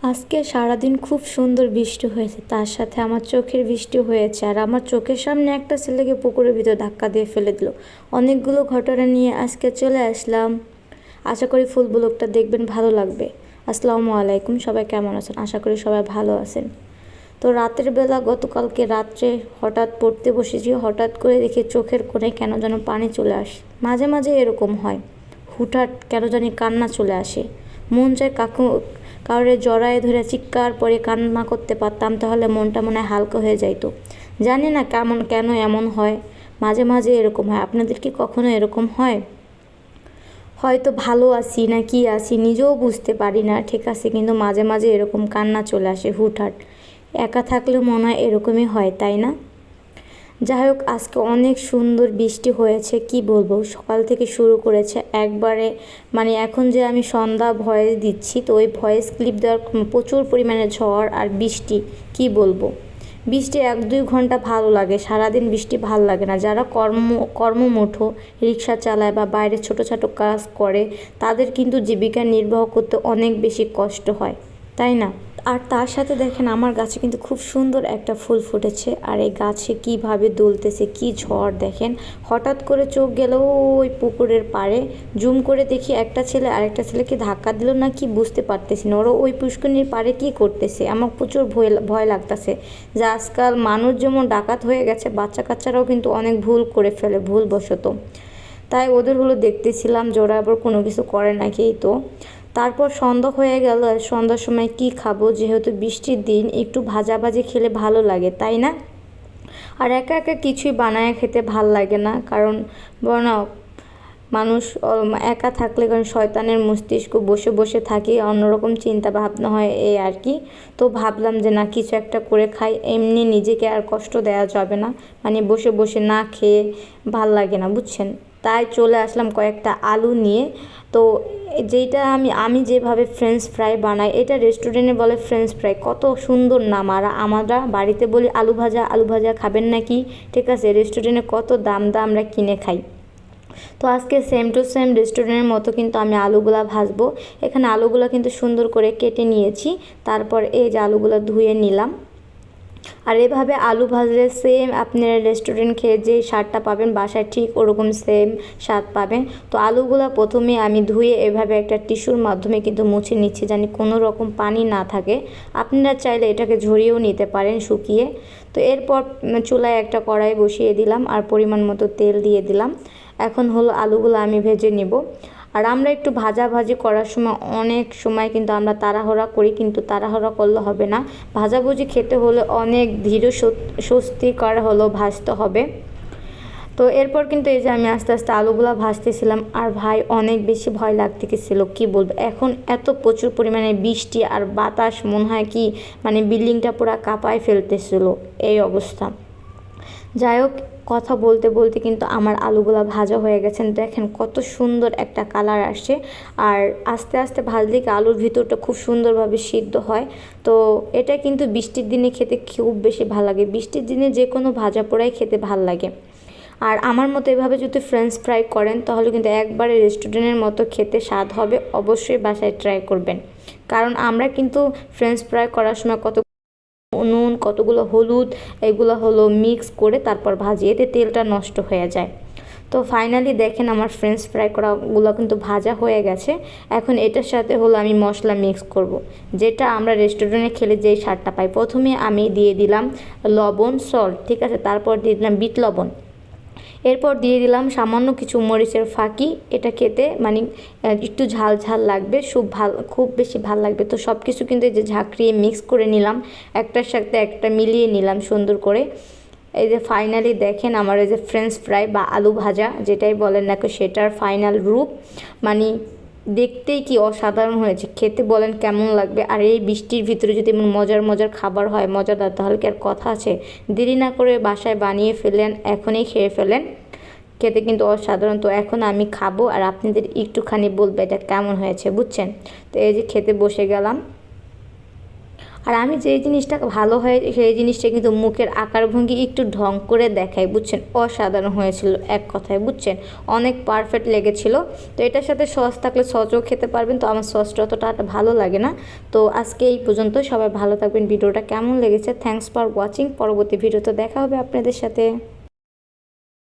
আজকে সারাদিন খুব সুন্দর বৃষ্টি হয়েছে, তার সাথে আমার চোখের বৃষ্টি হয়েছে। আর আমার চোখের সামনে একটা ছেলেকে পুকুরের ভিতর ধাক্কা দিয়ে ফেলে দিল। অনেকগুলো ঘটনা নিয়ে আজকে চলে আসলাম। আশা করি ফুল ব্লগটা দেখবেন, ভালো লাগবে। আসসালামু আলাইকুম, সবাই কেমন আছেন? আশা করি সবাই ভালো আছেন। তো রাতের বেলা গতকালকে রাত্রে হঠাৎ পড়তে বসেছি, হঠাৎ করে দেখি চোখের কোণে কেন যেন পানি চলে আসে। মাঝে মাঝে এরকম হয়, হুটহাট কেন জানি কান্না চলে আসে। মন চায় কাউরে জড়ায় ধরে চিৎকার পরে কান্না করতে পারতাম, তাহলে মনটা মনে হয় হালকা হয়ে যাইতো। জানি না কেন এমন হয়, মাঝে মাঝে এরকম হয়। আপনাদের কি কখনো এরকম হয়? হয়তো ভালো আছি না কি আছি নিজেও বুঝতে পারি না, ঠিক আছে, কিন্তু মাঝে মাঝে এরকম কান্না চলে আসে হুটহাট। একা থাকলেও মনে হয় এরকমই হয়, তাই না? যাই হোক, আজকে অনেক সুন্দর বৃষ্টি হয়েছে, কি বলবো, সকাল থেকে শুরু করেছে একবারে। মানে এখন যে আমি সন্ধ্যা ভয়েস দিচ্ছি, তো ওই ভয়েস ক্লিপ দেওয়ার প্রচুর পরিমাণে ঝড় আর বৃষ্টি, কি বলবো। বৃষ্টি 1-2 ঘন্টা ভালো লাগে, সারাদিন বৃষ্টি ভালো লাগে না। যারা কর্মমুঠো, রিক্সা চালায় বা বাইরে ছোটো ছোটো কাজ করে, তাদের কিন্তু জীবিকা নির্বাহ করতে অনেক বেশি কষ্ট হয়, তাই না? আর তার সাথে দেখেন আমার গাছে কিন্তু খুব সুন্দর একটা ফুল ফুটেছে। আর এই গাছে কীভাবে দুলতেছে, কি ঝড় দেখেন। হঠাৎ করে চোখ গেল ওই পুকুরের পাড়ে, জুম করে দেখি একটা ছেলে আরেকটা ছেলেকে ধাক্কা দিল না কি বুঝতে পারতেছি না। ওরা ওই পুষ্করিণীর পাড়ে কী করতেছে, আমার প্রচুর ভয় লাগতেছে। যে আজকাল মানুষ যেমন ডাকাত হয়ে গেছে, বাচ্চা কাচ্চারাও কিন্তু অনেক ভুল করে ফেলে, ভুলবশত। তাই ওদের হলো দেখতেছিলাম যে ওরা আবার কোনো কিছু করে নাকি। তো তারপর সন্ধ্যা হয়ে গেল। সন্ধ্যার সময় কি খাবো, যেহেতু বৃষ্টির দিন একটু ভাজাভাজি খেলে ভালো লাগে, তাই না? আর একা একা কিছুই বানায় খেতে ভাল লাগে না, কারণ বর্ণা মানুষ একা থাকলে, কারণ শয়তানের মস্তিষ্ক বসে বসে থাকি, অন্যরকম চিন্তা ভাবনা হয়, এই আর কি। তো ভাবলাম যে না, কিছু একটা করে খাই, এমনি নিজেকে আর কষ্ট দেওয়া যাবে না। মানে বসে বসে না খেয়ে ভাল লাগে না, বুঝছেন। তাই চলে আসলাম কয়েকটা আলু নিয়ে। তো যেটা আমি যেভাবে ফ্রেঞ্চ ফ্রাই বানাই, এটা রেস্টুরেন্টে বলে ফ্রেঞ্চ ফ্রাই, কত সুন্দর নাম। আর আমরা বাড়িতে বলি আলু ভাজা। আলু ভাজা খাবেন নাকি? ঠিক আছে, রেস্টুরেন্টে কত দাম আমরা কিনে খাই। তো আজকে সেম টু সেম রেস্টুরেন্টের মতো কিন্তু আমি আলুগুলা ভাজবো। এখানে আলুগুলো কিন্তু সুন্দর করে কেটে নিয়েছি। তারপর এই যে আলুগুলো ধুয়ে নিলাম। আর এভাবে আলু ভাজলে সেম আপনারা রেস্টুরেন্ট খেয়ে যে স্বাদটা পাবেন, বাসায় ঠিক ওরকম সেম স্বাদ পাবেন। তো আলুগুলো প্রথমে আমি ধুয়ে এভাবে একটা টিস্যুর মাধ্যমে কিন্তু মুছে নিচ্ছি, জানি কোনো রকম পানি না থাকে। আপনারা চাইলে এটাকে ঝরিয়েও নিতে পারেন শুকিয়ে। তো এরপর চুলায় একটা কড়াই বসিয়ে দিলাম আর পরিমাণ মতো তেল দিয়ে দিলাম। এখন হলো আলুগুলো আমি ভেজে নিব। আর আমরা একটু ভাজাভাজি করার সময় অনেক সময় কিন্তু আমরা তাড়াহুড়া করি, কিন্তু তাড়াহুড়া করলে হবে না। ভাজাভুজি খেতে হলে অনেক ধীর স্বস্তিকর হলো ভাজতে হবে। তো এরপর কিন্তু এই যে আমি আস্তে আস্তে আলুগুলো ভাজতেছিলাম। আর ভাই অনেক বেশি ভয় লাগতেছিল, কি বলবো। এখন এত প্রচুর পরিমাণে বৃষ্টি আর বাতাস, মনে হয় কি মানে বিল্ডিংটা পুরো কাঁপায় ফেলতেছিল, এই অবস্থা। যাই হোক, কথা বলতে বলতে কিন্তু আমার আলুগুলো ভাজা হয়ে গেছেন, দেখেন কত সুন্দর একটা কালার আসছে। আর আস্তে আস্তে ভাজলে কি আলুর ভিতরটা খুব সুন্দরভাবে সিদ্ধ হয়। তো এটা কিন্তু বৃষ্টির দিনে খেতে খুব বেশি ভালো লাগে। বৃষ্টির দিনে যে কোনো ভাজা পোড়াই খেতে ভালো লাগে। আর আমার মতো এভাবে যদি ফ্রেঞ্চ ফ্রাই করেন, তাহলে কিন্তু একবারে রেস্টুরেন্টের মতো খেতে স্বাদ হবে। অবশ্যই বাসায় ট্রাই করবেন। কারণ আমরা কিন্তু ফ্রেঞ্চ ফ্রাই করার সময় কত নুন, কতগুলো হলুদ, এগুলো হলো মিক্স করে তারপর ভাজি, এতে তেলটা নষ্ট হয়ে যায়। তো ফাইনালি দেখেন আমার ফ্রেঞ্চ ফ্রাই করাগুলো কিন্তু ভাজা হয়ে গেছে। এখন এটার সাথে হলো আমি মশলা মিক্স করব, যেটা আমরা রেস্টুরেন্টে খেলে যেই স্বাদটা পাই। প্রথমে আমি দিয়ে দিলাম লবণ, সল্ট, ঠিক আছে, তারপর দিয়ে দিলাম বিট লবণ। এরপর দিয়ে দিলাম সামান্য কিছু মরিচের ফাঁকি। এটা খেতে মানে একটু ঝাল ঝাল লাগবে, খুব বেশি ভাল লাগবে। তো সব কিছু কিন্তু এই যে ঝাঁকড়িয়ে মিক্স করে নিলাম, একটার সাথে একটা মিলিয়ে নিলাম সুন্দর করে। এই যে ফাইনালি দেখেন আমার এই যে ফ্রেঞ্চ ফ্রাই বা আলু ভাজা যেটাই বলেন না, সেটার ফাইনাল রূপ। মানে দেখতেই কি অসাধারণ হয়েছে, খেতে বলেন কেমন লাগবে। আর এই বৃষ্টির ভিতরে যদি এমন মজার মজার খাবার হয়, মজাদার, তাহলে কি আর কথা আছে। দেরি না করে বাসায় বানিয়ে ফেলেন, এখনই খেয়ে ফেলেন, খেতে কিন্তু অসাধারণ। তো এখন আমি খাবো আর আপনাদের একটুখানি বলবো এটা কেমন হয়েছে, বুঝছেন। তো এই যে খেতে বসে গেলাম। আর আমি যেই জিনিসটা ভালো হয় সেই জিনিসটা কিন্তু মুখের আকার ভঙ্গি একটু ঢং করে দেখাই, বুঝছেন। অসাধারণ হয়েছিল এক কথায়, বুঝছেন, অনেক পারফেক্ট লেগেছিল। তো এটার সাথে সস থাকলে সসও খেতে পারবেন, তো আমার সসটা অতটা ভালো লাগে না। তো আজকে এই পর্যন্ত, সবাই ভালো থাকবেন। ভিডিওটা কেমন লেগেছে, থ্যাঙ্কস ফর ওয়াচিং। পরবর্তী ভিডিওতে দেখা হবে আপনাদের সাথে।